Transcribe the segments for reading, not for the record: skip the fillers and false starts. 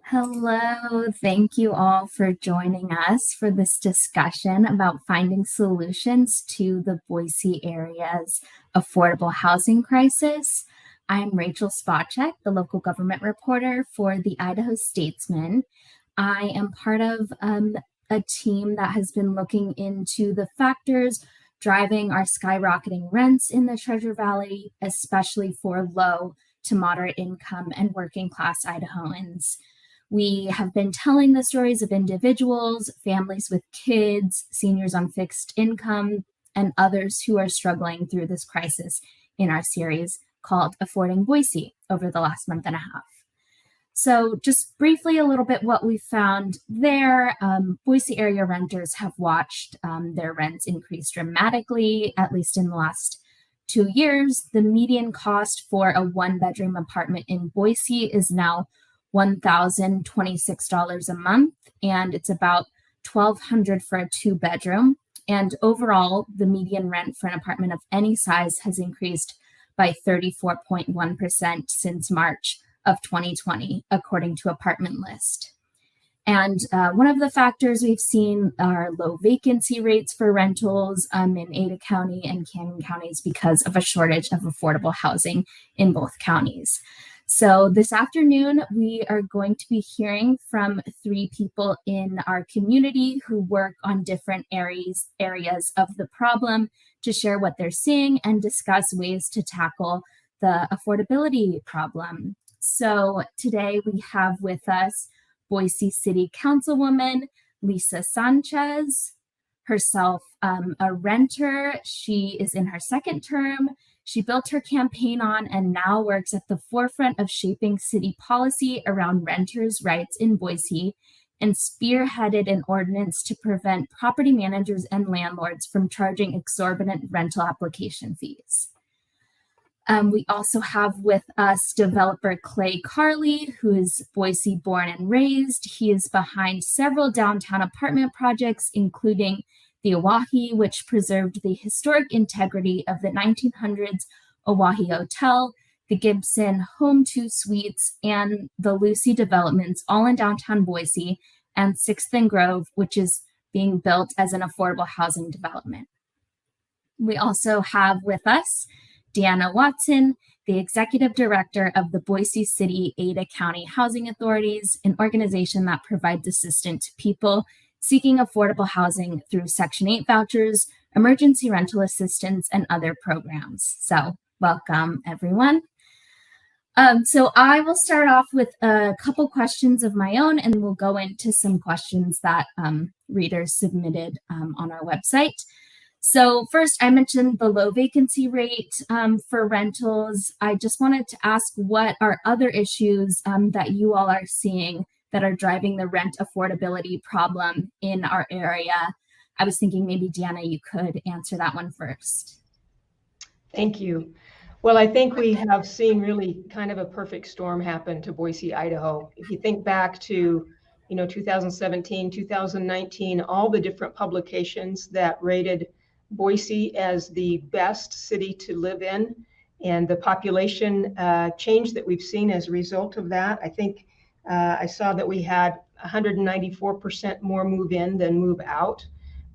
Hello, thank you all for joining us for this discussion about finding solutions to the Boise area's affordable housing crisis. I'm Rachel Spacek, the local government reporter for the Idaho Statesman. I am part of a team that has been looking into the factors driving our skyrocketing rents in the Treasure Valley, especially for low to moderate income and working class Idahoans. We have been telling the stories of individuals, families with kids, seniors on fixed income, and others who are struggling through this crisis in our series called Affording Boise over the last month and a half. So just briefly, a little bit what we found there. Boise area renters have watched their rents increase dramatically, at least in the last 2 years. The median cost for a one-bedroom apartment in Boise is now $1,026 a month, and it's about $1,200 for a two-bedroom. And overall, the median rent for an apartment of any size has increased by 34.1% since March of 2020, according to Apartment List. And one of the factors we've seen are low vacancy rates for rentals in Ada County and Canyon counties because of a shortage of affordable housing in both counties. So this afternoon, we are going to be hearing from 3 people in our community who work on different areas of the problem to share what they're seeing and discuss ways to tackle the affordability problem. So today we have with us Boise City Councilwoman Lisa SÁNCHEZ, herself a renter. She is in her second term. She built her campaign on and now works at the forefront of shaping city policy around renters' rights in Boise and spearheaded an ordinance to prevent property managers and landlords from charging exorbitant rental application fees. We also have with us developer CARLEY, who is Boise born and raised. He is behind several downtown apartment projects, including the Oahe, which preserved the historic integrity of the 1900s Oahe Hotel, the Gibson Home 2 Suites, and the Lucy developments, all in downtown Boise, and 6th and Grove, which is being built as an affordable housing development. We also have with us DEANNA Watson, the executive director of the Boise City Ada County Housing Authorities, an organization that provides assistance to people seeking affordable housing through Section 8 vouchers, emergency rental assistance, and other programs. So welcome, everyone. So I will start off with a couple questions of my own, and we'll go into some questions that readers submitted on our website. So first, I mentioned the low vacancy rate for rentals. I just wanted to ask, what are other issues that you all are seeing that are driving the rent affordability problem in our area? I was thinking maybe DEANNA, you could answer that one first. Thank you. Well, I think we have seen really kind of a perfect storm happen to Boise, Idaho. If you think back to 2017, 2019, all the different publications that rated Boise as the best city to live in, and the population change that we've seen as a result of that. I think I saw that we had 194% more move in than move out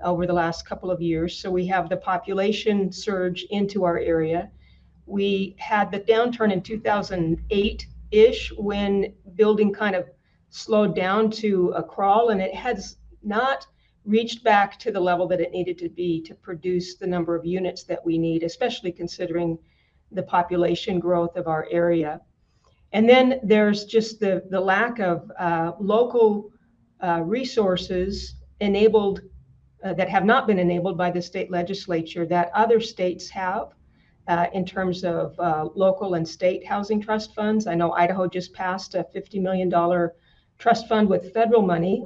over the last couple of years. So we have the population surge into our area. We had the downturn in 2008-ish when building kind of slowed down to a crawl, and it has not reached back to the level that it needed to be to produce the number of units that we need, especially considering the population growth of our area. And then there's just the lack of local resources enabled that have not been enabled by the state legislature that other states have in terms of local and state housing trust funds. I know Idaho just passed a $50 million trust fund with federal money.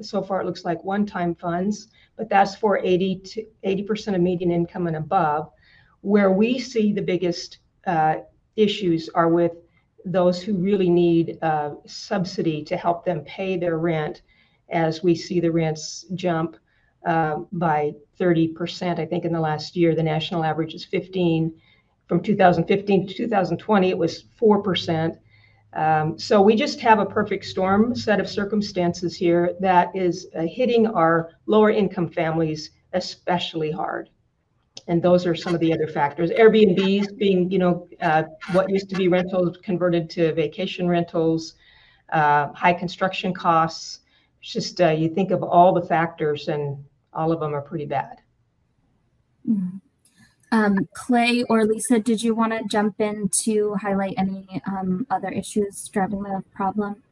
So far, it looks like one-time funds, but that's for 80% of median income and above. Where we see the biggest issues are with those who really need subsidy to help them pay their rent, as we see the rents jump by 30%. I think in the last year, the national average is 15. From 2015 to 2020, it was 4%. So we just have a perfect storm set of circumstances here that is hitting our lower income families especially hard. And those are some of the other factors. Airbnbs being, what used to be rentals converted to vacation rentals, high construction costs. It's just, you think of all the factors and all of them are pretty bad. Clay or Lisa, did you want to jump in to highlight any other issues driving the problem?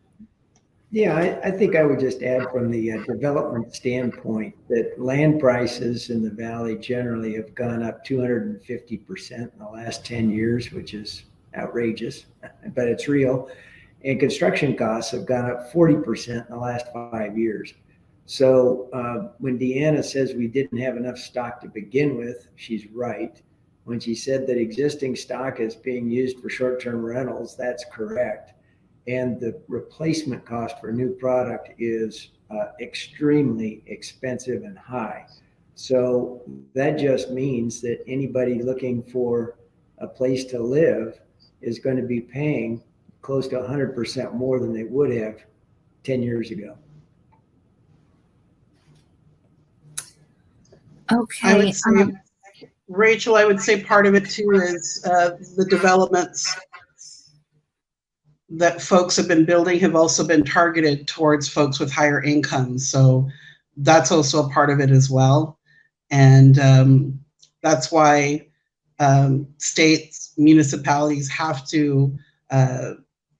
Yeah, I think I would just add from the development standpoint that land prices in the valley generally have gone up 250% in the last 10 years, which is outrageous, but it's real. And construction costs have gone up 40% in the last 5 years. So when DEANNA says we didn't have enough stock to begin with, she's right. When she said that existing stock is being used for short-term rentals, that's correct. And the replacement cost for new product is extremely expensive and high. So that just means that anybody looking for a place to live is going to be paying close to 100% more than they would have 10 years ago. Okay. I would say, Rachel, I would say part of it too is the developments that folks have been building have also been targeted towards folks with higher incomes. So that's also a part of it as well. And that's why states, municipalities have to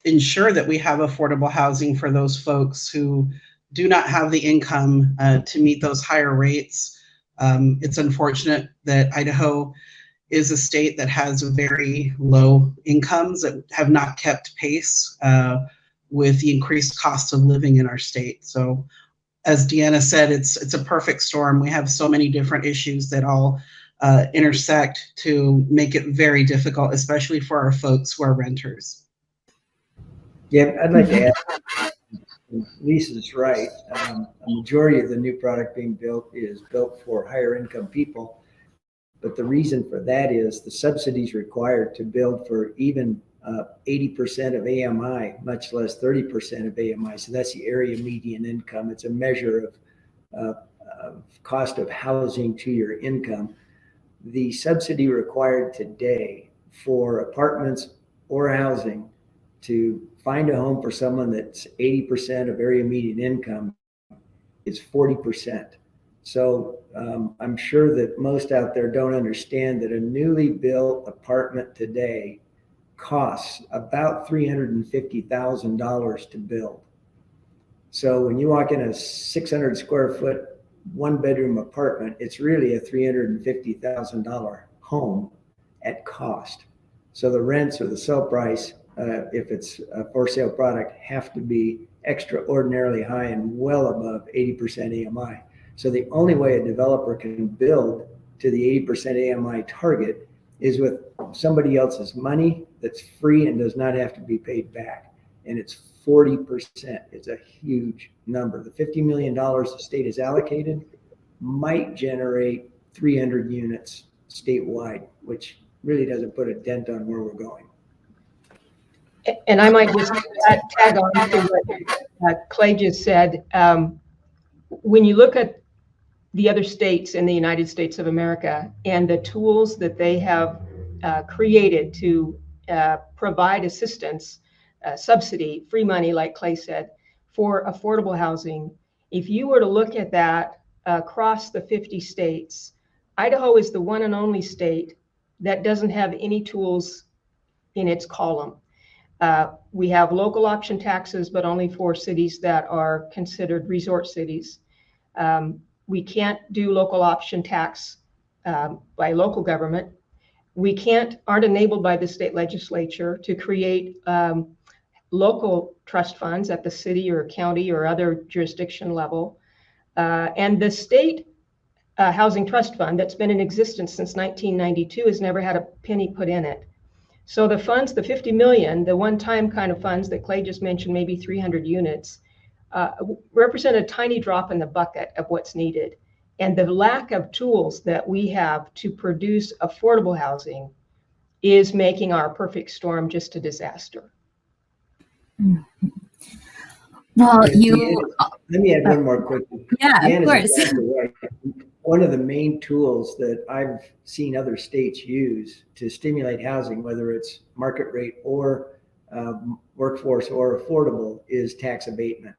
ensure that we have affordable housing for those folks who do not have the income to meet those higher rates. It's unfortunate that Idaho is a state that has very low incomes that have not kept pace with the increased cost of living in our state. So as DEANNA said, it's a perfect storm. We have so many different issues that all intersect to make it very difficult, especially for our folks who are renters. Yeah, I'd like to add, Lisa's right. A majority of the new product being built is built for higher income people. But the reason for that is the subsidies required to build for even 80% of AMI, much less 30% of AMI. So that's the area median income. It's a measure of cost of housing to your income. The subsidy required today for apartments or housing to find a home for someone that's 80% of area median income is 40%. So I'm sure that most out there don't understand that a newly built apartment today costs about $350,000 to build. So when you walk in a 600 square foot, 1-bedroom apartment, it's really a $350,000 home at cost. So the rents or the sell price, if it's a for sale product, have to be extraordinarily high and well above 80% AMI. So the only way a developer can build to the 80% AMI target is with somebody else's money that's free and does not have to be paid back. And it's 40%. It's a huge number. The $50 million the state has allocated might generate 300 units statewide, which really doesn't put a dent on where we're going. And I might just tag on to what Clay just said. When you look at the other states in the United States of America and the tools that they have created to provide assistance, subsidy, free money, like Clay said, for affordable housing, if you were to look at that across the 50 states, Idaho is the one and only state that doesn't have any tools in its column. We have local option taxes, but only for cities that are considered resort cities. We can't do local option tax by local government. We aren't enabled by the state legislature to create local trust funds at the city or county or other jurisdiction level. And the state housing trust fund that's been in existence since 1992 has never had a penny put in it. So the funds, the 50 million, the one-time kind of funds that Clay just mentioned, maybe 300 units, represent a tiny drop in the bucket of what's needed. And the lack of tools that we have to produce affordable housing is making our perfect storm just a disaster. Well, Let me add one more quick. Yeah, of course. Exactly right. One of the main tools that I've seen other states use to stimulate housing, whether it's market rate or workforce or affordable, is tax abatement.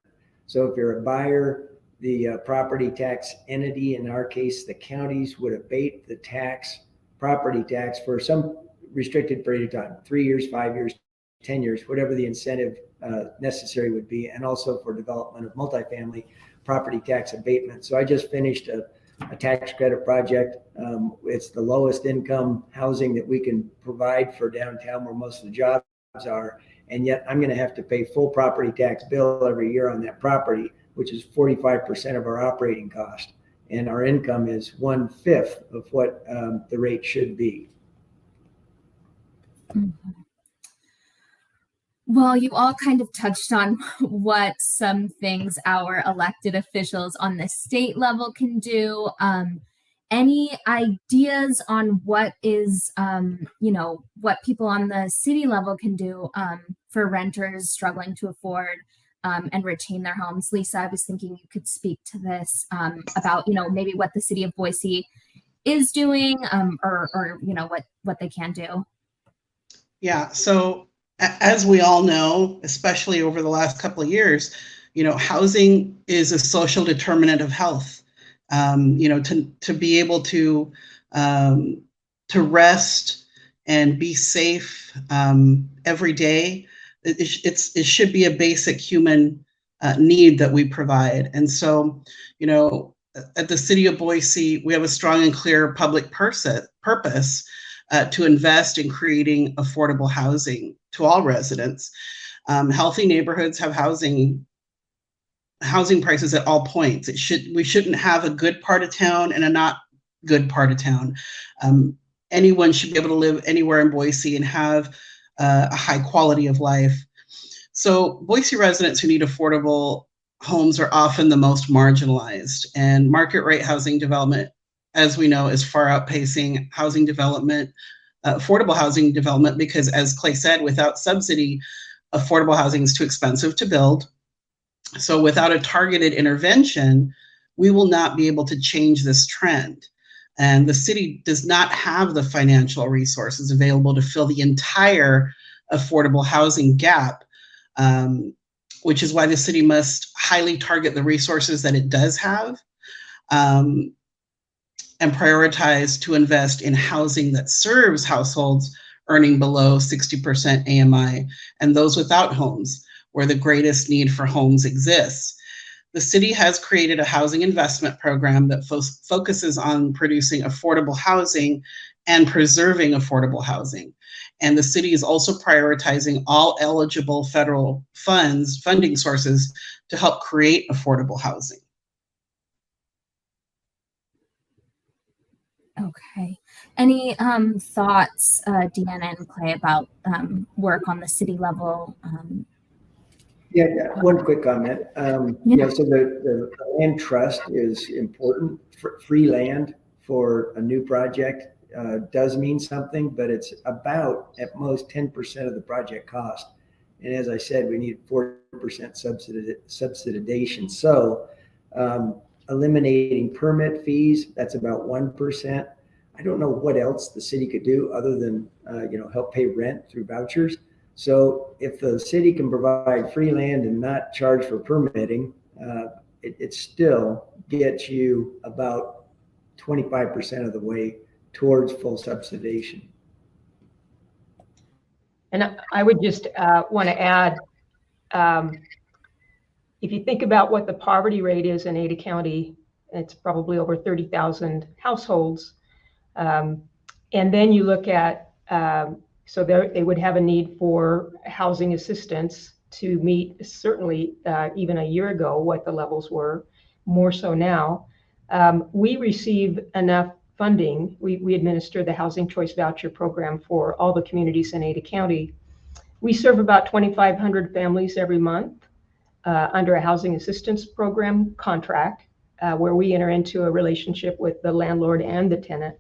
So if you're a buyer, the property tax entity, in our case, the counties, would abate the property tax for some restricted period of time, 3 years, 5 years, 10 years, whatever the incentive necessary would be, and also for development of multifamily property tax abatement. So I just finished a tax credit project. It's the lowest income housing that we can provide for downtown where most of the jobs are. And yet I'm going to have to pay full property tax bill every year on that property, which is 45% of our operating cost. And our income is 1/5 of what the rate should be. Well, you all kind of touched on what some things our elected officials on the state level can do. Any ideas on what is, what people on the city level can do for renters struggling to afford and retain their homes? Lisa, I was thinking you could speak to this about, maybe what the city of Boise is doing or what they can do. Yeah, so as we all know, especially over the last couple of years, housing is a social determinant of health. To be able to rest and be safe every day, it should be a basic human need that we provide. And so, at the city of Boise, we have a strong and clear public purpose to invest in creating affordable housing to all residents. Healthy neighborhoods have housing prices at all points. We shouldn't have a good part of town and a not good part of town. Anyone should be able to live anywhere in Boise and have a high quality of life. So Boise residents who need affordable homes are often the most marginalized, and market rate housing development, as we know, is far outpacing housing development, affordable housing development, because as Clay said, without subsidy, affordable housing is too expensive to build. So without a targeted intervention, we will not be able to change this trend. And the city does not have the financial resources available to fill the entire affordable housing gap, which is why the city must highly target the resources that it does have and prioritize to invest in housing that serves households earning below 60% AMI and those without homes, where the greatest need for homes exists. The city has created a housing investment program that focuses on producing affordable housing and preserving affordable housing. And the city is also prioritizing all eligible federal funding sources to help create affordable housing. Okay. Any thoughts, Deanna and Clay, about work on the city level? Yeah, one quick comment. So the land trust is important. Free land for a new project does mean something, but it's about at most 10% of the project cost. And as I said, we need 40% subsidization. So eliminating permit fees, that's about 1%. I don't know what else the city could do other than help pay rent through vouchers. So if the city can provide free land and not charge for permitting, it still gets you about 25% of the way towards full subsidization. And I would just want to add, if you think about what the poverty rate is in Ada County, it's probably over 30,000 households. And then you look at, so they would have a need for housing assistance to meet, certainly even a year ago, what the levels were, more so now. We receive enough funding. We administer the Housing Choice Voucher Program for all the communities in Ada County. We serve about 2,500 families every month under a housing assistance program contract, where we enter into a relationship with the landlord and the tenant.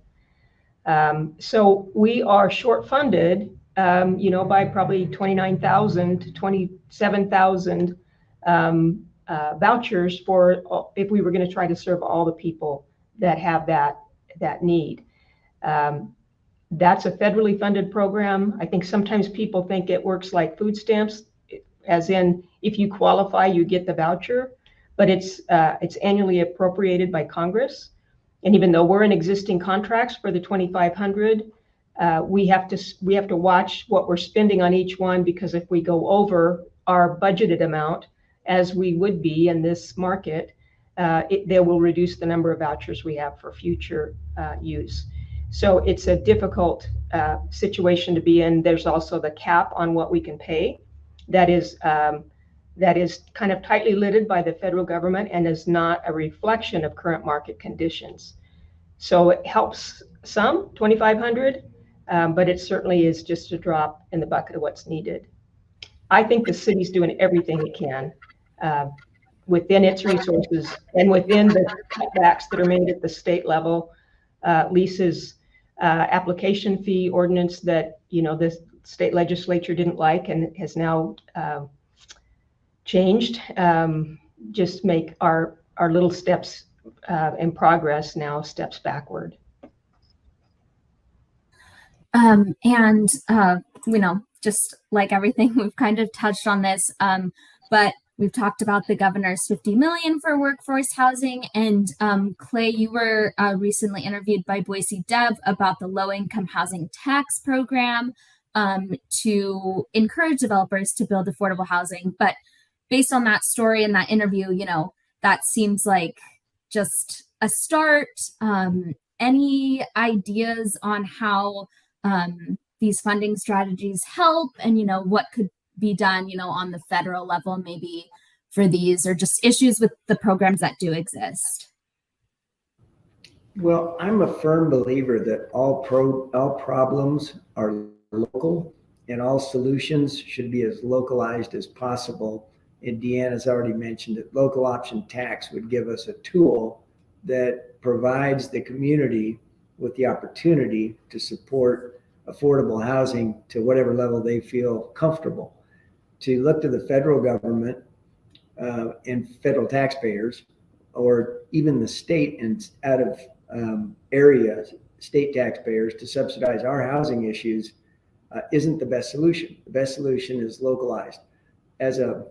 So we are short funded by probably 29,000 to 27,000 vouchers for if we were going to try to serve all the people that have that need. That's a federally funded program. I think sometimes people think it works like food stamps, as in if you qualify, you get the voucher, but it's annually appropriated by Congress. And even though we're in existing contracts for the 2,500, we have to watch what we're spending on each one, because if we go over our budgeted amount, as we would be in this market, they will reduce the number of vouchers we have for future use. So it's a difficult situation to be in. There's also the cap on what we can pay. That is kind of tightly lidded by the federal government and is not a reflection of current market conditions. So it helps some, 2,500, but it certainly is just a drop in the bucket of what's needed. I think the city's doing everything it can within its resources and within the cutbacks that are made at the state level. Lisa's application fee ordinance that the state legislature didn't like and has now changed, just make our little steps in progress now steps backward. Just like everything, we've kind of touched on this, but we've talked about the governor's $50 million for workforce housing. And Clay, you were recently interviewed by Boise Dev about the low-income housing tax program to encourage developers to build affordable housing. But based on that story and that interview, that seems like just a start. Any ideas on how these funding strategies help, and what could be done on the federal level maybe for these, or just issues with the programs that do exist? Well, I'm a firm believer that all problems are local and all solutions should be as localized as possible. And Deanna's already mentioned that local option tax would give us a tool that provides the community with the opportunity to support affordable housing to whatever level they feel comfortable. To look to the federal government and federal taxpayers, or even the state and out of areas, state taxpayers, to subsidize our housing issues isn't the best solution. The best solution is localized. As an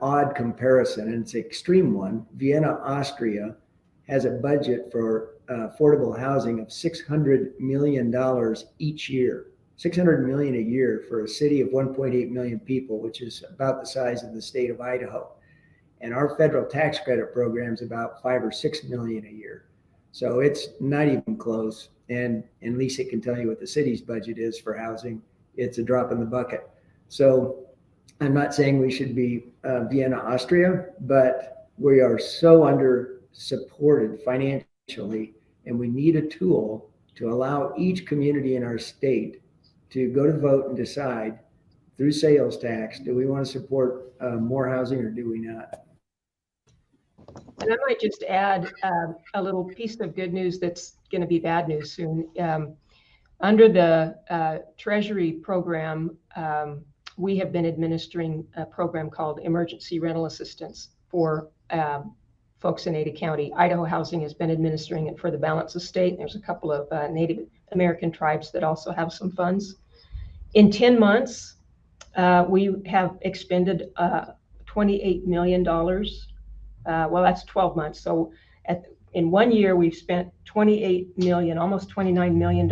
odd comparison, and it's an extreme one, Vienna, Austria has a budget for affordable housing of $600 million each year. $600 million a year for a city of 1.8 million people, which is about the size of the state of Idaho. And our federal tax credit program is about $5 or $6 million a year. So it's not even close. And Lisa can tell you what the city's budget is for housing. It's a drop in the bucket. So I'm not saying we should be Vienna, Austria, but we are so under supported financially, and we need a tool to allow each community in our state to go to vote and decide through sales tax, do we want to support more housing or do we not? And I might just add a little piece of good news that's going to be bad news soon. Under the Treasury program, we have been administering a program called Emergency Rental Assistance for folks in Ada County. Idaho Housing has been administering it for the balance of state. There's a couple of Native American tribes that also have some funds. In 10 months, we have expended $28 million. Well, that's 12 months. So in 1 year, we've spent $28 million, almost $29 million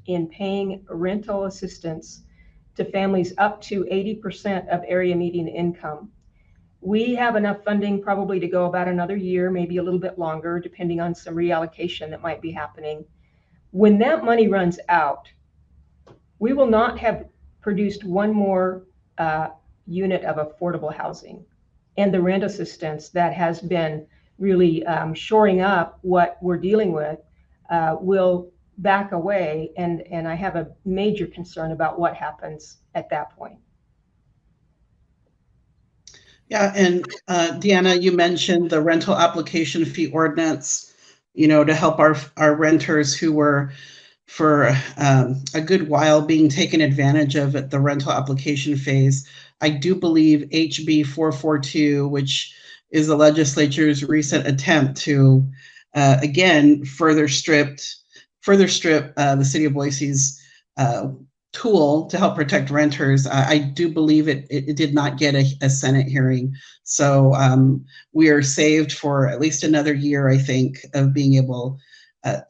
in paying rental assistance to families up to 80% of area median income. We have enough funding probably to go about another year, maybe a little bit longer, depending on some reallocation that might be happening. When that money runs out, we will not have produced one more unit of affordable housing. And the rent assistance that has been really shoring up what we're dealing with will back away. And I have a major concern about what happens at that point. Yeah, and Deanna, you mentioned the rental application fee ordinance, to help our renters who were for a good while being taken advantage of at the rental application phase. I do believe HB 442, which is the legislature's recent attempt to, again, further strip the city of Boise's tool to help protect renters. I do believe it did not get a Senate hearing. So we are saved for at least another year, I think, of being able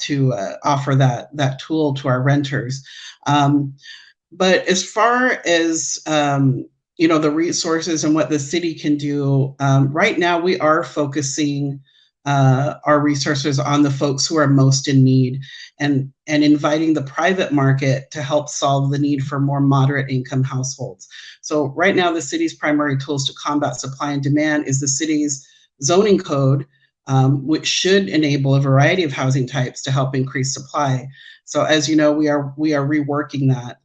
to offer that tool to our renters. But as far as the resources and what the city can do, right now we are focusing our resources on the folks who are most in need, and inviting the private market to help solve the need for more moderate income households. So right now, the city's primary tools to combat supply and demand is the city's zoning code, which should enable a variety of housing types to help increase supply. So as you know, we are reworking that.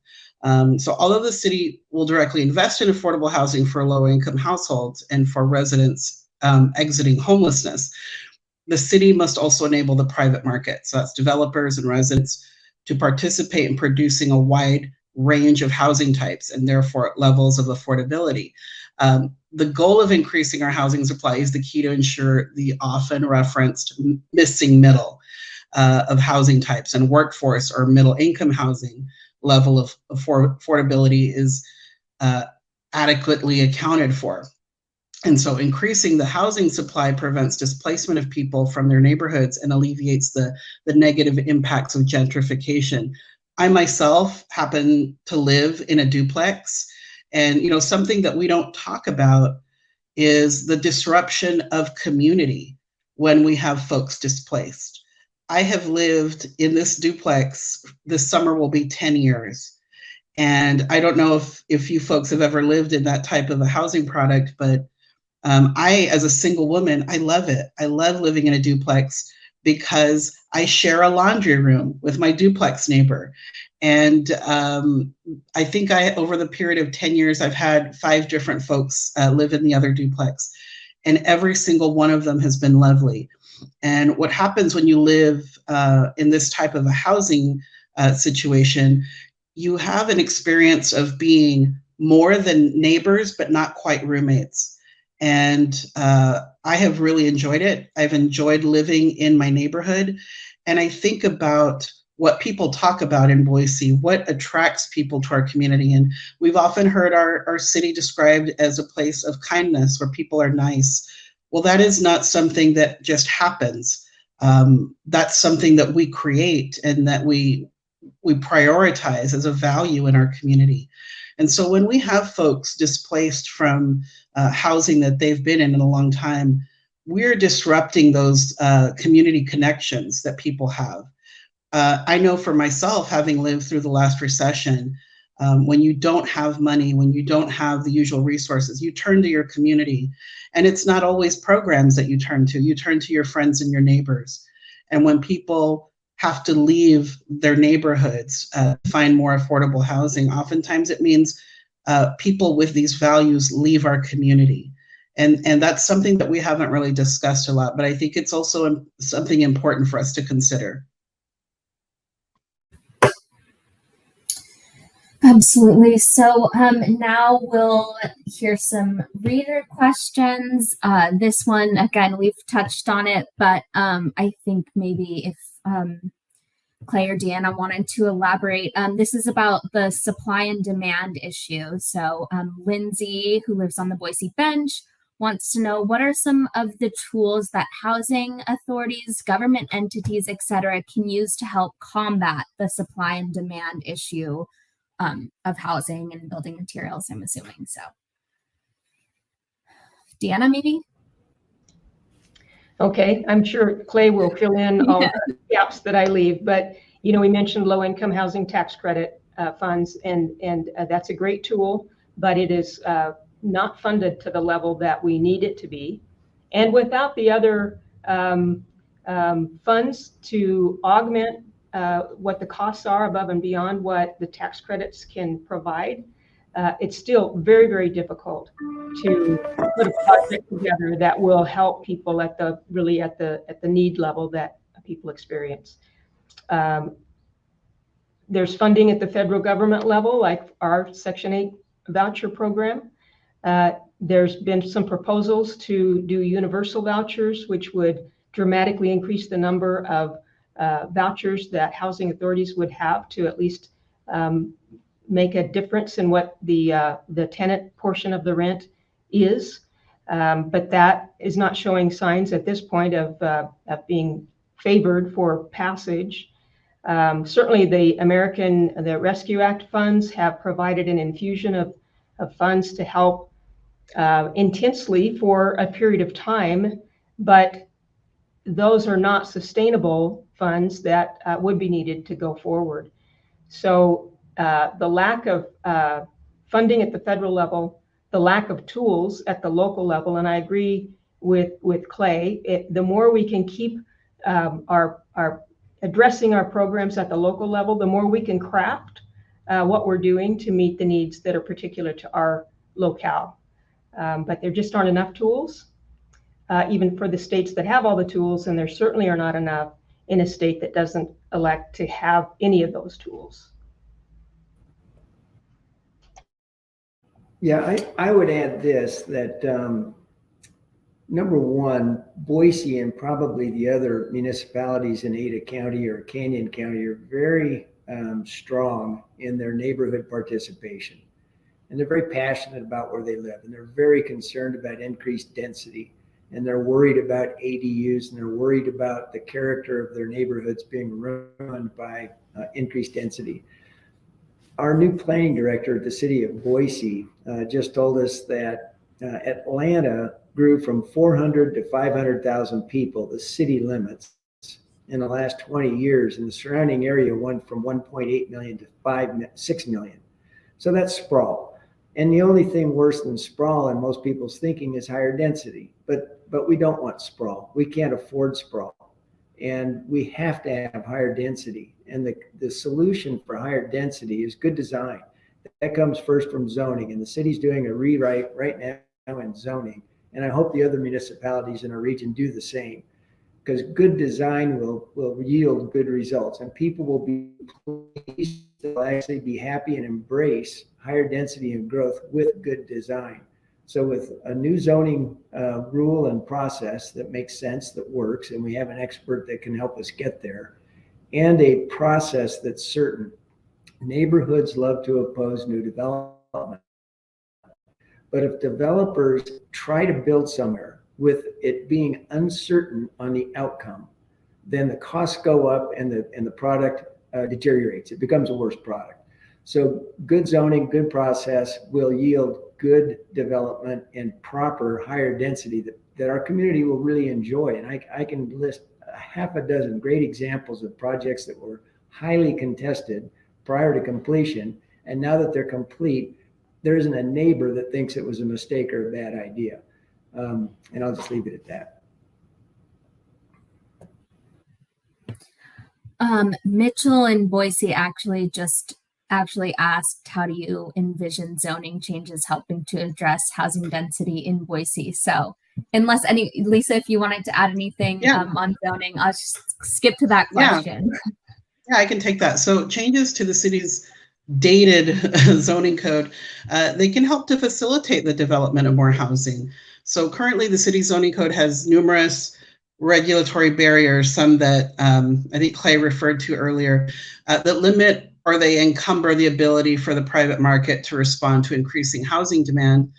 So although the city will directly invest in affordable housing for low-income households and for residents exiting homelessness, the city must also enable the private market, so that's developers and residents, to participate in producing a wide range of housing types and therefore levels of affordability. The goal of increasing our housing supply is the key to ensure the often referenced missing middle of housing types and workforce or middle income housing level of affordability is adequately accounted for. And so increasing the housing supply prevents displacement of people from their neighborhoods and alleviates the negative impacts of gentrification. I myself happen to live in a duplex, and something that we don't talk about is the disruption of community when we have folks displaced. I have lived in this duplex, this summer will be 10 years. And I don't know if you folks have ever lived in that type of a housing product, but I, as a single woman, I love it. I love living in a duplex because I share a laundry room with my duplex neighbor. And I think over the period of 10 years, I've had 5 different folks live in the other duplex, and every single one of them has been lovely. And what happens when you live in this type of a housing situation, you have an experience of being more than neighbors, but not quite roommates. And I have really enjoyed it. I've enjoyed living in my neighborhood. And I think about what people talk about in Boise, what attracts people to our community. And we've often heard our city described as a place of kindness where people are nice. Well, that is not something that just happens. That's something that we create and that we prioritize as a value in our community. And so when we have folks displaced from housing that they've been in a long time, we're disrupting those community connections that people have. I know for myself, having lived through the last recession, when you don't have money, when you don't have the usual resources, you turn to your community. And it's not always programs that you turn to your friends and your neighbors. And when people have to leave their neighborhoods to find more affordable housing, oftentimes it means people with these values leave our community. And that's something that we haven't really discussed a lot, but I think it's also something important for us to consider. Absolutely. So now we'll hear some reader questions. This one, again, we've touched on it, but I think maybe if Clay or Deanna wanted to elaborate. This is about the supply and demand issue. So Lindsay, who lives on the Boise bench, wants to know what are some of the tools that housing authorities, government entities, etc., can use to help combat the supply and demand issue of housing and building materials, I'm assuming. So Deanna, maybe? Okay, I'm sure Clay will fill in all the gaps that I leave, but we mentioned low-income housing tax credit funds, and that's a great tool, but it is not funded to the level that we need it to be. And without the other funds to augment what the costs are above and beyond what the tax credits can provide, it's still very, very difficult to put a project together that will help people at the need level that people experience. There's funding at the federal government level, like our Section 8 voucher program. There's been some proposals to do universal vouchers, which would dramatically increase the number of vouchers that housing authorities would have to at least make a difference in what the tenant portion of the rent is. But that is not showing signs at this point of being favored for passage. Certainly the Rescue Act funds have provided an infusion of funds to help intensely for a period of time, but those are not sustainable funds that would be needed to go forward. So the lack of funding at the federal level, the lack of tools at the local level, and I agree with Clay, the more we can keep our addressing our programs at the local level, the more we can craft what we're doing to meet the needs that are particular to our locale. But there just aren't enough tools, even for the states that have all the tools, and there certainly are not enough in a state that doesn't elect to have any of those tools. Yeah, I would add this, that number one, Boise and probably the other municipalities in Ada County or Canyon County are very strong in their neighborhood participation. And they're very passionate about where they live. And they're very concerned about increased density. And they're worried about ADUs, and they're worried about the character of their neighborhoods being ruined by increased density. Our new planning director at the city of Boise just told us that Atlanta grew from 400 to 500,000 people, the city limits, in the last 20 years. And the surrounding area went from 1.8 million to 6 million. So that's sprawl. And the only thing worse than sprawl in most people's thinking is higher density. But we don't want sprawl. We can't afford sprawl. And we have to have higher density. And the solution for higher density is good design. That comes first from zoning. And the city's doing a rewrite right now in zoning. And I hope the other municipalities in our region do the same, because good design will yield good results. And people will be pleased, they'll actually be happy and embrace higher density and growth with good design. So with a new zoning rule and process that makes sense, that works, and we have an expert that can help us get there, and a process that's certain. Neighborhoods love to oppose new development. But if developers try to build somewhere with it being uncertain on the outcome, then the costs go up and the product deteriorates. It becomes a worse product. So good zoning, good process will yield good development and proper higher density that our community will really enjoy. And I can list a half a dozen great examples of projects that were highly contested prior to completion. And now that they're complete, there isn't a neighbor that thinks it was a mistake or a bad idea. And I'll just leave it at that. Mitchell and Boise actually asked, how do you envision zoning changes helping to address housing density in Boise? So unless Lisa, if you wanted to add anything on zoning, I'll just skip to that question. Yeah, I can take that. So changes to the city's dated zoning code, they can help to facilitate the development of more housing. So currently the city zoning code has numerous regulatory barriers, some that I think Clay referred to earlier, that limit or they encumber the ability for the private market to respond to increasing housing demand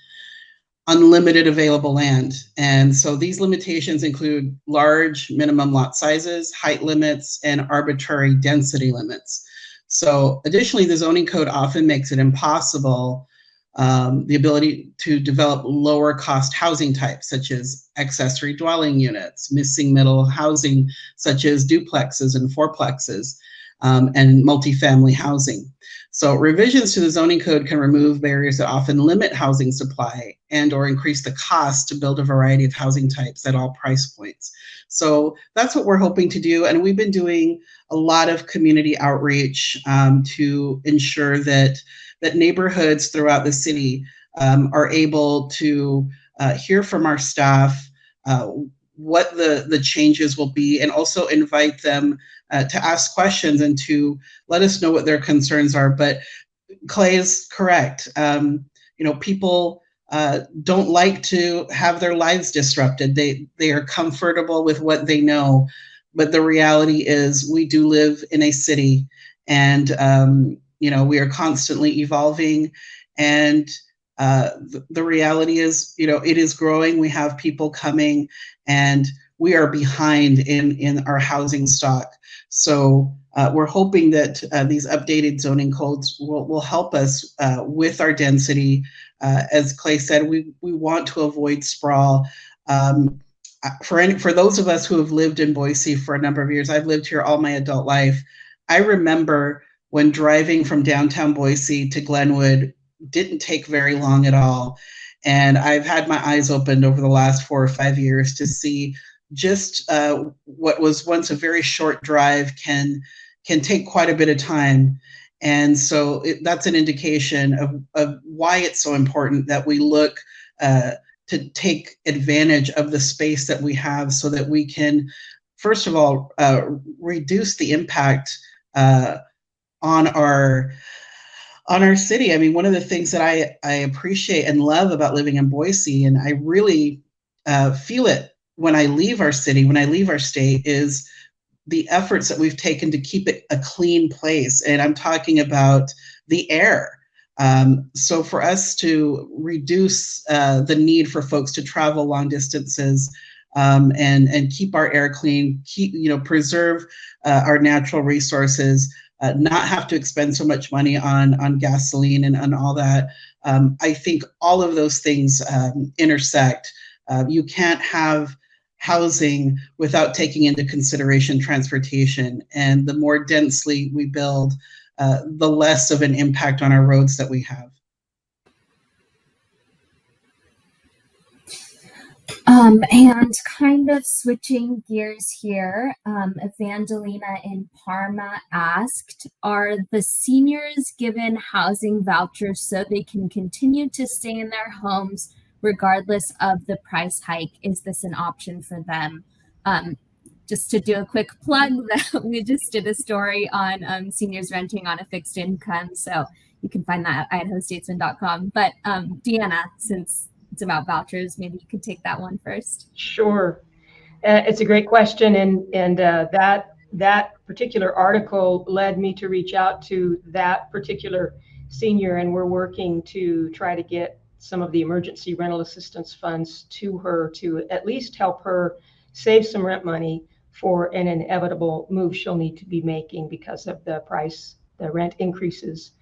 on limited available land. And so these limitations include large minimum lot sizes, height limits, and arbitrary density limits. So additionally, the zoning code often makes it impossible the ability to develop lower cost housing types, such as accessory dwelling units, missing middle housing, such as duplexes and fourplexes, and multifamily housing. So revisions to the zoning code can remove barriers that often limit housing supply and or increase the cost to build a variety of housing types at all price points. So that's what we're hoping to do. And we've been doing a lot of community outreach to ensure that neighborhoods throughout the city are able to hear from our staff what the changes will be, and also invite them to ask questions and to let us know what their concerns are. But Clay is correct. People don't like to have their lives disrupted. They are comfortable with what they know, but the reality is we do live in a city, and we are constantly evolving, and the reality is, it is growing. We have people coming, and we are behind in our housing stock. So we're hoping that these updated zoning codes will help us with our density. As Clay said, we want to avoid sprawl. For those of us who have lived in Boise for a number of years, I've lived here all my adult life. I remember when driving from downtown Boise to Glenwood didn't take very long at all. And I've had my eyes opened over the last 4 or 5 years to see just what was once a very short drive can take quite a bit of time. And so that's an indication of why it's so important that we look to take advantage of the space that we have, so that we can, first of all, reduce the impact on our city. I mean, one of the things that I appreciate and love about living in Boise, and I really feel it when I leave our city, when I leave our state, is the efforts that we've taken to keep it a clean place. And I'm talking about the air. So for us to reduce the need for folks to travel long distances, and keep our air clean, preserve our natural resources, not have to expend so much money on gasoline and all that. I think all of those things intersect. You can't have housing without taking into consideration transportation. And the more densely we build, the less of an impact on our roads that we have. And kind of switching gears here, Evangelina in Parma asked, are the seniors given housing vouchers so they can continue to stay in their homes regardless of the price hike? Is this an option for them? Just to do a quick plug, that we just did a story on seniors renting on a fixed income, so you can find that at idahostatesman.com. But Deanna, since it's about vouchers, maybe you could take that one first. Sure. It's a great question, and that particular article led me to reach out to that particular senior, and we're working to try to get some of the emergency rental assistance funds to her to at least help her save some rent money for an inevitable move she'll need to be making because of the rent increases.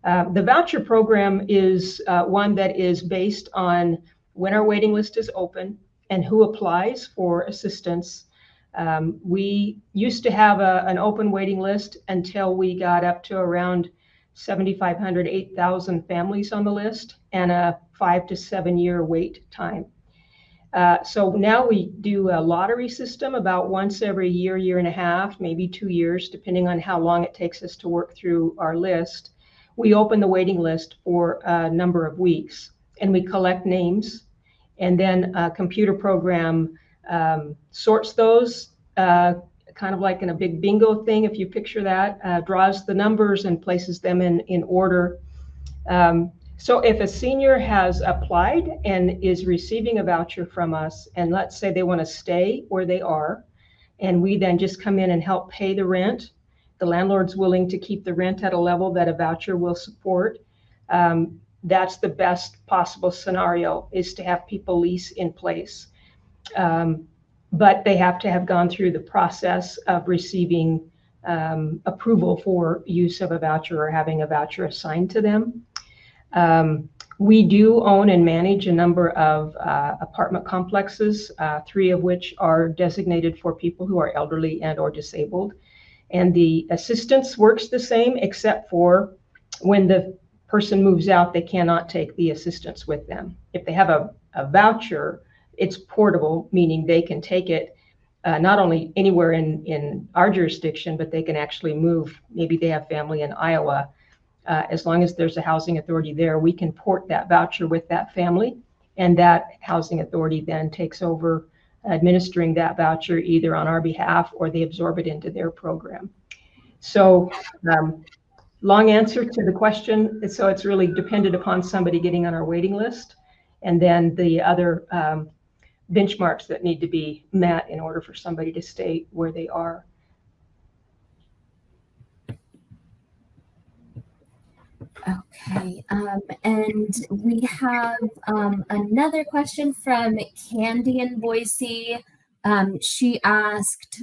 The voucher program is one that is based on when our waiting list is open and who applies for assistance. We used to have an open waiting list until we got up to around 7,500, 8,000 families on the list and a 5 to 7 year wait time. So now we do a lottery system about once every year, year and a half, maybe 2 years, depending on how long it takes us to work through our list. We open the waiting list for a number of weeks, and we collect names, and then a computer program sorts those, kind of like in a big bingo thing, if you picture that, draws the numbers and places them in order. So if a senior has applied and is receiving a voucher from us, and let's say they want to stay where they are, and we then just come in and help pay the rent, the landlord's willing to keep the rent at a level that a voucher will support. That's the best possible scenario, is to have people lease in place. But they have to have gone through the process of receiving approval for use of a voucher or having a voucher assigned to them. We do own and manage a number of apartment complexes, 3 of which are designated for people who are elderly and or disabled. And the assistance works the same, except for when the person moves out, they cannot take the assistance with them. If they have a voucher, it's portable, meaning they can take it not only anywhere in our jurisdiction, but they can actually move. Maybe they have family in Iowa. As long as there's a housing authority there, we can port that voucher with that family, and that housing authority then takes over administering that voucher either on our behalf or they absorb it into their program. So long answer to the question. So it's really dependent upon somebody getting on our waiting list, and then the other benchmarks that need to be met in order for somebody to stay where they are. Okay, and we have another question from Candy in Boise. They asked,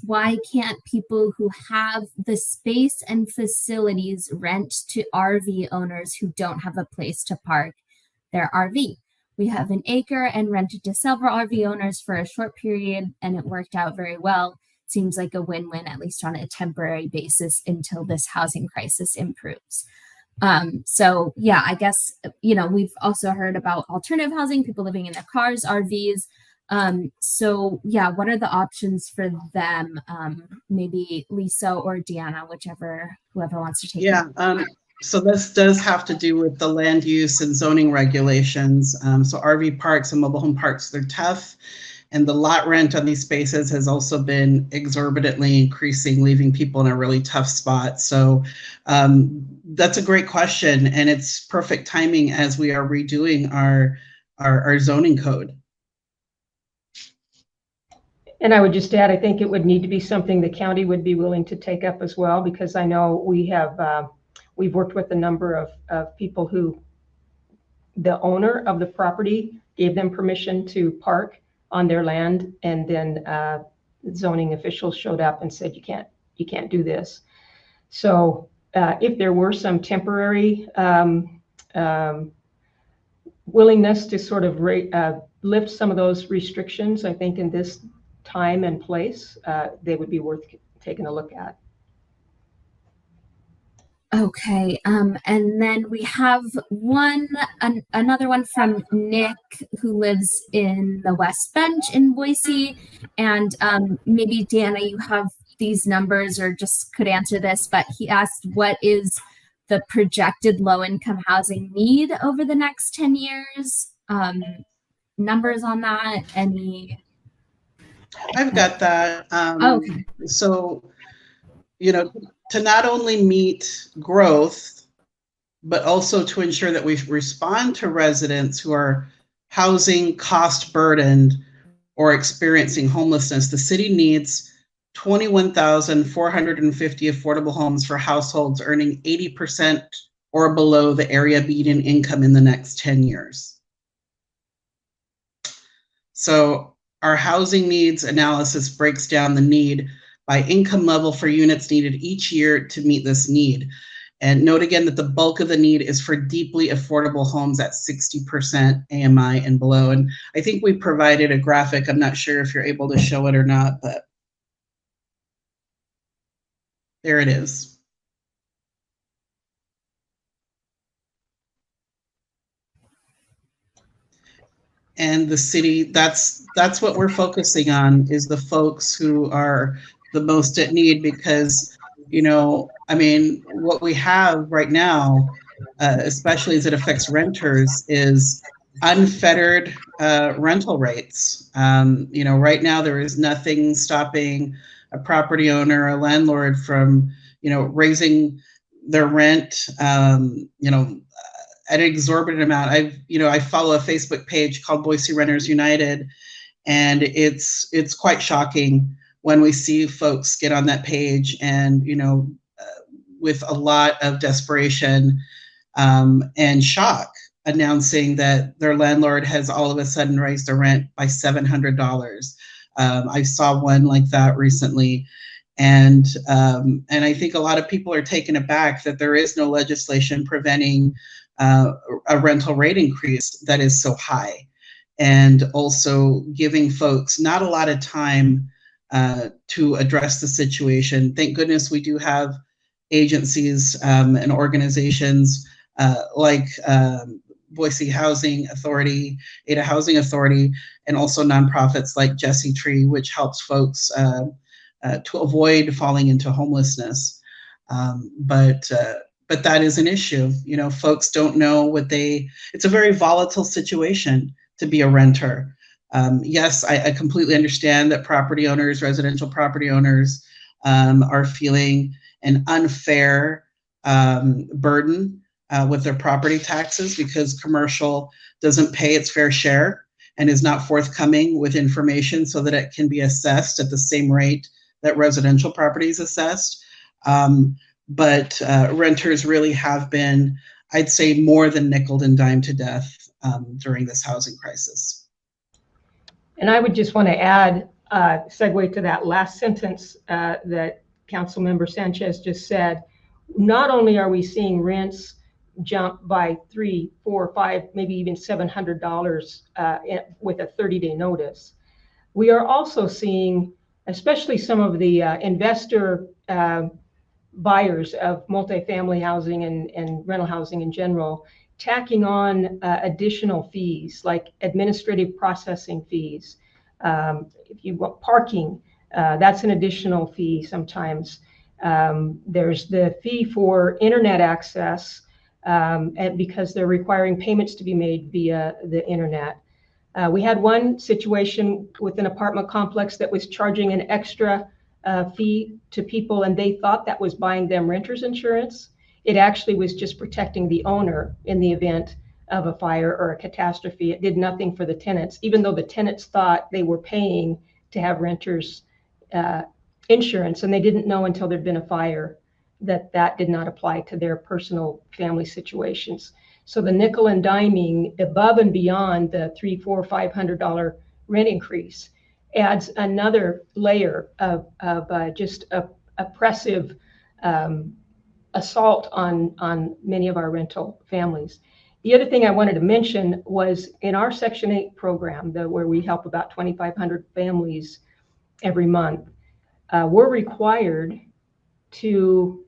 why can't people who have the space and facilities rent to RV owners who don't have a place to park their RV? We have an acre and rented to several RV owners for a short period, and it worked out very well. Seems like a win-win, at least on a temporary basis, until this housing crisis improves. So yeah, I guess, we've also heard about alternative housing, people living in their cars, RVs. So yeah, what are the options for them? Maybe Lisa or Deanna, whoever wants to take it. Yeah, so this does have to do with the land use and zoning regulations. So RV parks and mobile home parks, they're tough. And the lot rent on these spaces has also been exorbitantly increasing, leaving people in a really tough spot. So that's a great question. And it's perfect timing as we are redoing our zoning code. And I would just add, I think it would need to be something the county would be willing to take up as well, because I know we've worked with a number of people who the owner of the property gave them permission to park on their land, and then zoning officials showed up and said, you can't do this. So if there were some temporary willingness to sort of lift some of those restrictions, I think in this time and place, they would be worth taking a look at. Okay, and then we have another one from Nick, who lives in the West Bench in Boise, and maybe Deanna, you have these numbers or just could answer this, but he asked, what is the projected low-income housing need over the next 10 years? Numbers on that? Any? I've got that. Okay. So, to not only meet growth, but also to ensure that we respond to residents who are housing cost burdened or experiencing homelessness, the city needs 21,450 affordable homes for households earning 80% or below the area median income in the next 10 years. So our housing needs analysis breaks down the need by income level for units needed each year to meet this need. And note again that the bulk of the need is for deeply affordable homes at 60% AMI and below. And I think we provided a graphic. I'm not sure if you're able to show it or not, but there it is. And the city, that's what we're focusing on, is the folks who are the most at need, because, what we have right now, especially as it affects renters, is unfettered rental rates. Right now there is nothing stopping a property owner, a landlord from, raising their rent, at an exorbitant amount. I follow a Facebook page called Boise Renters United, and it's quite shocking when we see folks get on that page and, with a lot of desperation and shock, announcing that their landlord has all of a sudden raised their rent by $700. I saw one like that recently. And I think a lot of people are taken aback that there is no legislation preventing a rental rate increase that is so high, and also giving folks not a lot of time to address the situation. Thank goodness we do have agencies and organizations like Boise Housing Authority, Ada Housing Authority, and also nonprofits like Jesse Tree, which helps folks to avoid falling into homelessness. But that is an issue. Folks don't know it's a very volatile situation to be a renter. Yes, I completely understand that property owners, residential property owners, are feeling an unfair burden with their property taxes because commercial doesn't pay its fair share and is not forthcoming with information so that it can be assessed at the same rate that residential property is assessed. But renters really have been, I'd say, more than nickeled and dimed to death during this housing crisis. And I would just want to add, segue to that last sentence that Councilmember Sanchez just said. Not only are we seeing rents jump by $300, $400, $500, maybe even $700 with a 30-day notice, we are also seeing, especially some of the investor buyers of multifamily housing and rental housing in general, tacking on additional fees like administrative processing fees. If you want parking, that's an additional fee sometimes. There's the fee for internet access and because they're requiring payments to be made via the internet. We had one situation with an apartment complex that was charging an extra fee to people, and they thought that was buying them renter's insurance. It actually was just protecting the owner in the event of a fire or a catastrophe. It did nothing for the tenants, even though the tenants thought they were paying to have renter's insurance, and they didn't know until there'd been a fire that that did not apply to their personal family situations. So the nickel and diming above and beyond the $300, $400, $500 rent increase adds another layer of just oppressive assault on many of our rental families. The other thing I wanted to mention was in our Section 8 program, where we help about 2,500 families every month, we're required to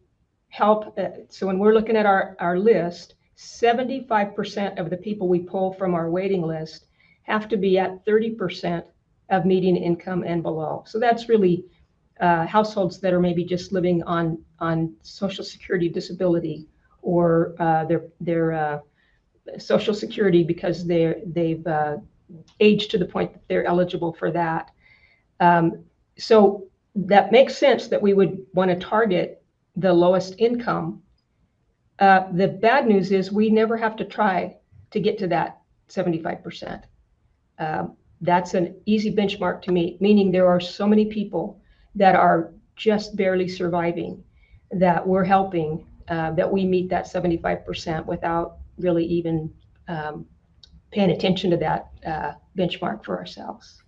help. So when we're looking at our list, 75% of the people we pull from our waiting list have to be at 30% of median income and below. So that's really households that are maybe just living on Social Security disability, or their Social Security because they've aged to the point that they're eligible for that. So that makes sense that we would want to target the lowest income. The bad news is we never have to try to get to that 75%. That's an easy benchmark to meet, meaning there are so many people that are just barely surviving that we're helping, that we meet that 75% without really even paying attention to that benchmark for ourselves.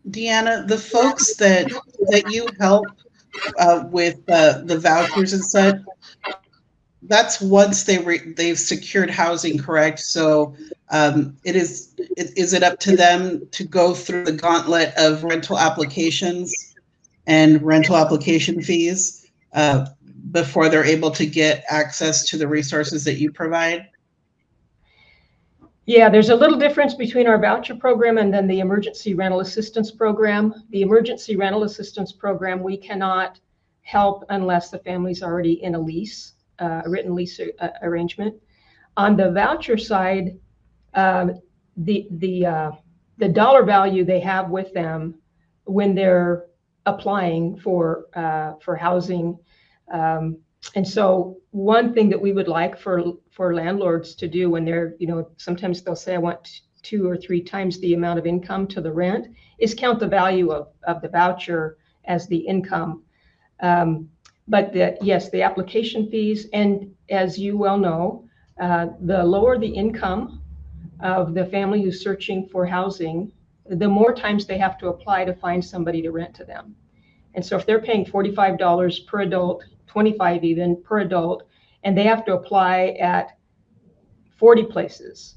Deanna, the folks that you help with the vouchers and such, that's once they've secured housing, correct? So is it up to them to go through the gauntlet of rental applications and rental application fees before they're able to get access to the resources that you provide? Yeah, there's a little difference between our voucher program and then the emergency rental assistance program. The emergency rental assistance program, we cannot help unless the family's already in a lease, a written lease arrangement. On the voucher side, the dollar value they have with them when they're applying for housing. And so one thing that we would like for landlords to do when they're, sometimes they'll say, I want 2 or 3 times the amount of income to the rent, is count the value of the voucher as the income. But yes, the application fees, and as you well know, the lower the income of the family who's searching for housing, the more times they have to apply to find somebody to rent to them. And so if they're paying $45 per adult, 25 even per adult, and they have to apply at 40 places,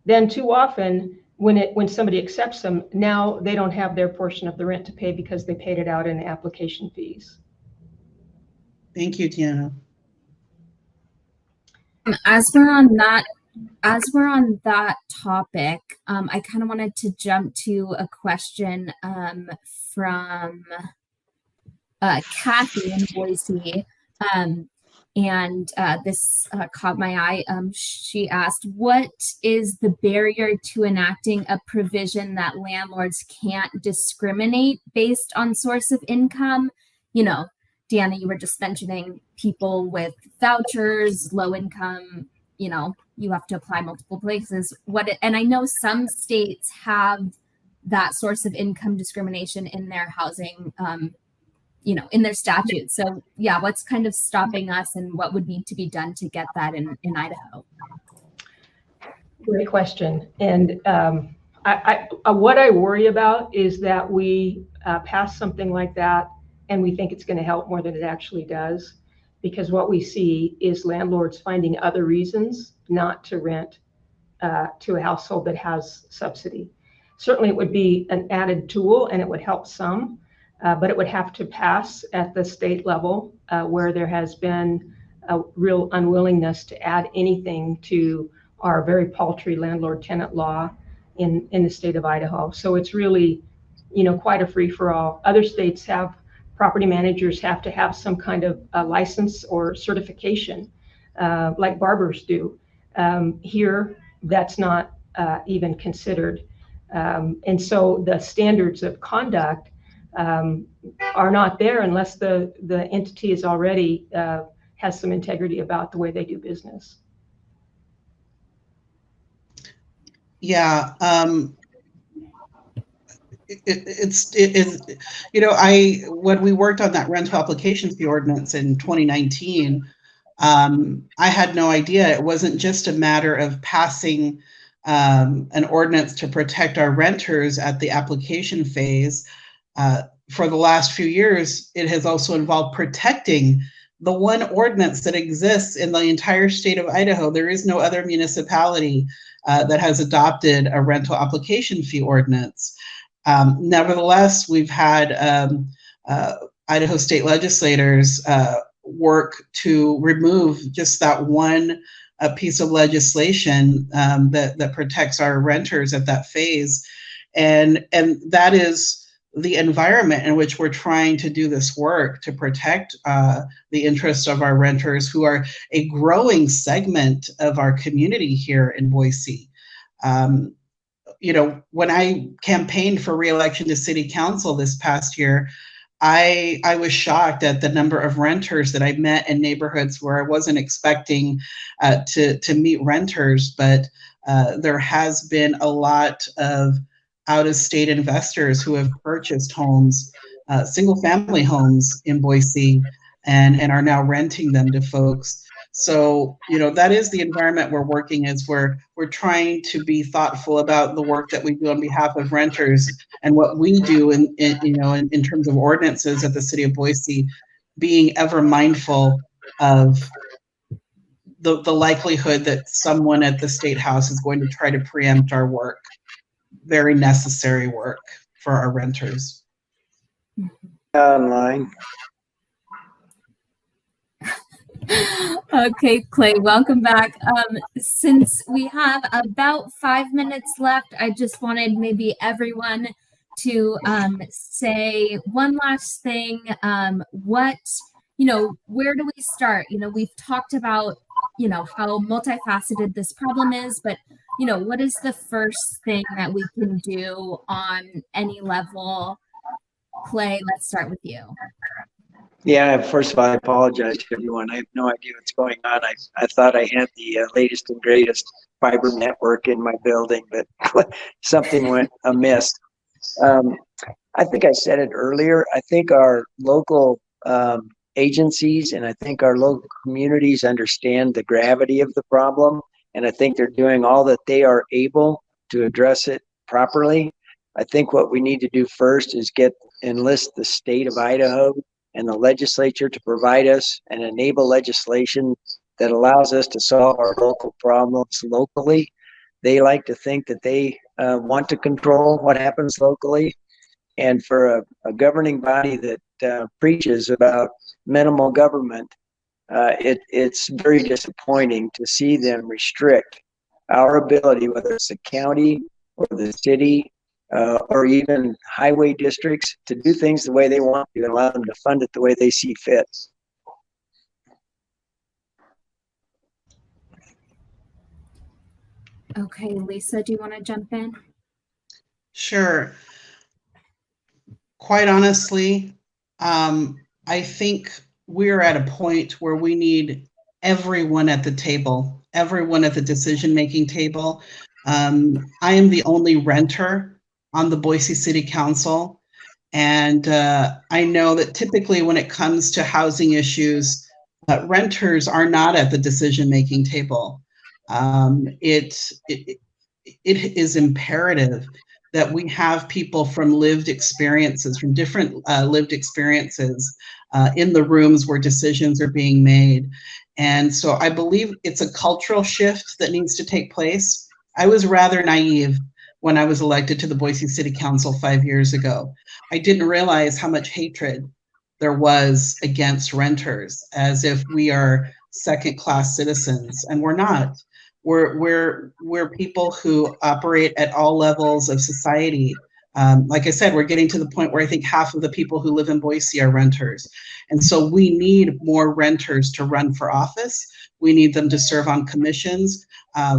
then too often when somebody accepts them, now they don't have their portion of the rent to pay because they paid it out in the application fees. Thank you, Deanna. As we're on that topic, I kind of wanted to jump to a question from Kathy in Boise. And this caught my eye. She asked, what is the barrier to enacting a provision that landlords can't discriminate based on source of income? You know, Deanna, you were just mentioning people with vouchers, low income, you know, you have to apply multiple places. And I know some states have that source of income discrimination in their housing, you know, in their statutes. So yeah, what's kind of stopping us and what would need to be done to get that in Idaho? Great question. And what I worry about is that we pass something like that and we think it's going to help more than it actually does. Because what we see is landlords finding other reasons not to rent to a household that has subsidy. Certainly it would be an added tool and it would help some. But it would have to pass at the state level where there has been a real unwillingness to add anything to our very paltry landlord-tenant law in the state of Idaho. So it's really, you know, quite a free-for-all. Other states have property managers have to have some kind of license or certification, like barbers do. Here, that's not even considered. And so the standards of conduct are not there unless the entity is already has some integrity about the way they do business. Yeah, it's you know, when we worked on that rental application fee ordinance in 2019, I had no idea it wasn't just a matter of passing an ordinance to protect our renters at the application phase. For the last few years, it has also involved protecting the one ordinance that exists in the entire state of Idaho. There is no other municipality that has adopted a rental application fee ordinance. Nevertheless, we've had Idaho state legislators work to remove just that one piece of legislation that protects our renters at that phase. And that is the environment in which we're trying to do this work to protect the interests of our renters, who are a growing segment of our community here in Boise. You know, when I campaigned for re-election to city council this past year, I was shocked at the number of renters that I met in neighborhoods where I wasn't expecting to meet renters, but there has been a lot of out-of-state investors who have purchased homes, single-family homes in Boise, and are now renting them to folks. So, you know, that is the environment we're working as we're trying to be thoughtful about the work that we do on behalf of renters and what we do in terms of ordinances at the city of Boise, being ever mindful of the likelihood that someone at the state house is going to try to preempt our work. Very necessary work for our renters. Online. Okay, Clay, welcome back. Since we have about 5 minutes left, I just wanted maybe everyone to say one last thing. What, you know, where do we start? You know, we've talked about, you know, how multifaceted this problem is, but, you know, what is the first thing that we can do on any level? Clay, let's start with you. Yeah, first of all, I apologize to everyone. I have no idea what's going on. I thought I had the latest and greatest fiber network in my building, but something went amiss. I think I said it earlier. I think our local agencies and I think our local communities understand the gravity of the problem, and I think they're doing all that they are able to address it properly. I think what we need to do first is enlist the state of Idaho and the legislature to provide us and enable legislation that allows us to solve our local problems locally. They like to think that they want to control what happens locally. And for a governing body that preaches about minimal government, it's very disappointing to see them restrict our ability, whether it's the county or the city or even highway districts, to do things the way they want to and allow them to fund it the way they see fit. Okay, Lisa, do you want to jump in? Sure. Quite honestly, I think we're at a point where we need everyone at the table, everyone at the decision-making table. I am the only renter on the Boise City Council, and I know that typically when it comes to housing issues, renters are not at the decision-making table. It is imperative that we have people from lived experiences, from different lived experiences in the rooms where decisions are being made. And so I believe it's a cultural shift that needs to take place. I was rather naive when I was elected to the Boise City Council 5 years ago. I didn't realize how much hatred there was against renters, as if we are second-class citizens, and we're not. We're people who operate at all levels of society. Like I said, we're getting to the point where I think half of the people who live in Boise are renters. And so we need more renters to run for office. We need them to serve on commissions.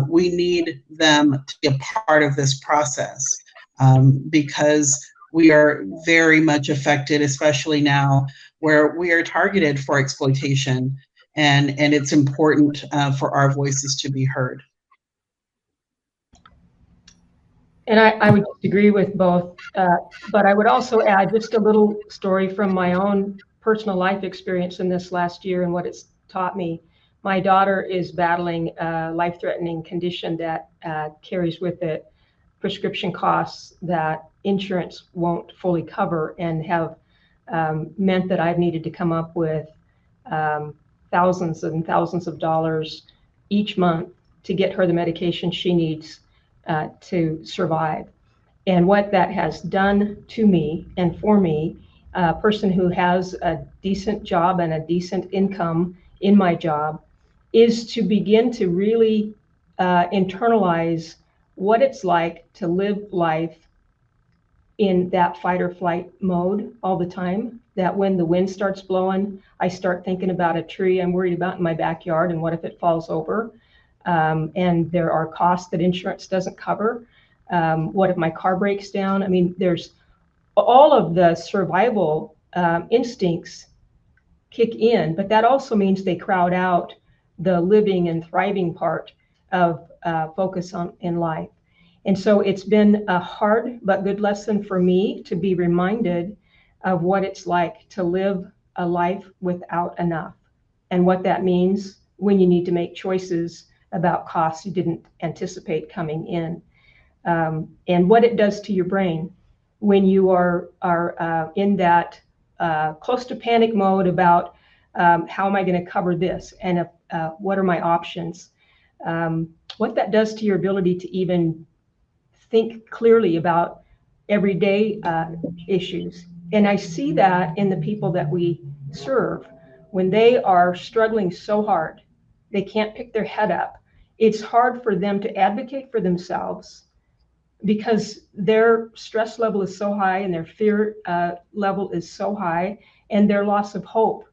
We need them to be a part of this process because we are very much affected, especially now where we are targeted for exploitation. And it's important for our voices to be heard. And I would agree with both, but I would also add just a little story from my own personal life experience in this last year and what it's taught me. My daughter is battling a life-threatening condition that carries with it prescription costs that insurance won't fully cover, and have meant that I've needed to come up with thousands and thousands of dollars each month to get her the medication she needs to survive. And what that has done to me and for me, a person who has a decent job and a decent income in my job, is to begin to really internalize what it's like to live life in that fight or flight mode all the time. That when the wind starts blowing, I start thinking about a tree I'm worried about in my backyard, and what if it falls over? And there are costs that insurance doesn't cover. What if my car breaks down? I mean, there's all of the survival instincts kick in, but that also means they crowd out the living and thriving part of focus on in life. And so it's been a hard but good lesson for me to be reminded of what it's like to live a life without enough, and what that means when you need to make choices about costs you didn't anticipate coming in, and what it does to your brain when you are in that close to panic mode about how am I going to cover this, and what are my options, what that does to your ability to even think clearly about everyday issues. And I see that in the people that we serve. When they are struggling so hard, they can't pick their head up. It's hard for them to advocate for themselves because their stress level is so high, and their fear level is so high, and their loss of hope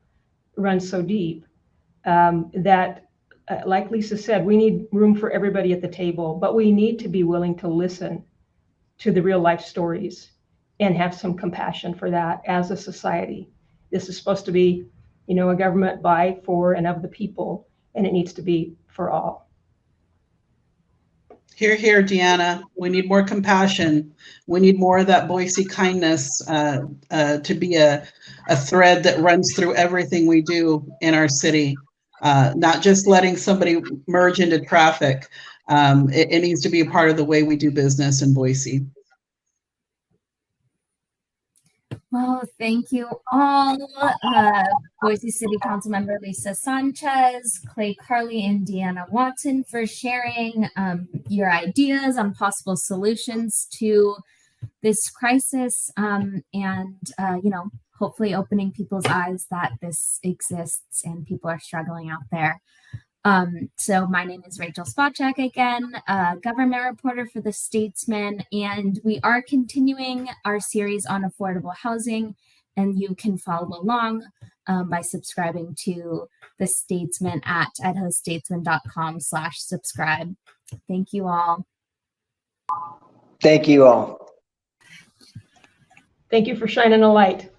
runs so deep that like Lisa said, we need room for everybody at the table, but we need to be willing to listen to the real life stories and have some compassion for that as a society. This is supposed to be, a government by, for, and of the people, and it needs to be for all. Hear, hear, Deanna. We need more compassion. We need more of that Boise kindness to be a thread that runs through everything we do in our city. Not just letting somebody merge into traffic. It needs to be a part of the way we do business in Boise. Well, thank you all. Boise City Council member Lisa Sanchez, Clay Carley, and Deanna Watson for sharing your ideas on possible solutions to this crisis, and hopefully opening people's eyes that this exists and people are struggling out there. So my name is Rachel Spacek again, government reporter for the Statesman, and we are continuing our series on affordable housing, and you can follow along by subscribing to the Statesman at idahostatesman.com/subscribe. Thank you all. Thank you all. Thank you for shining a light.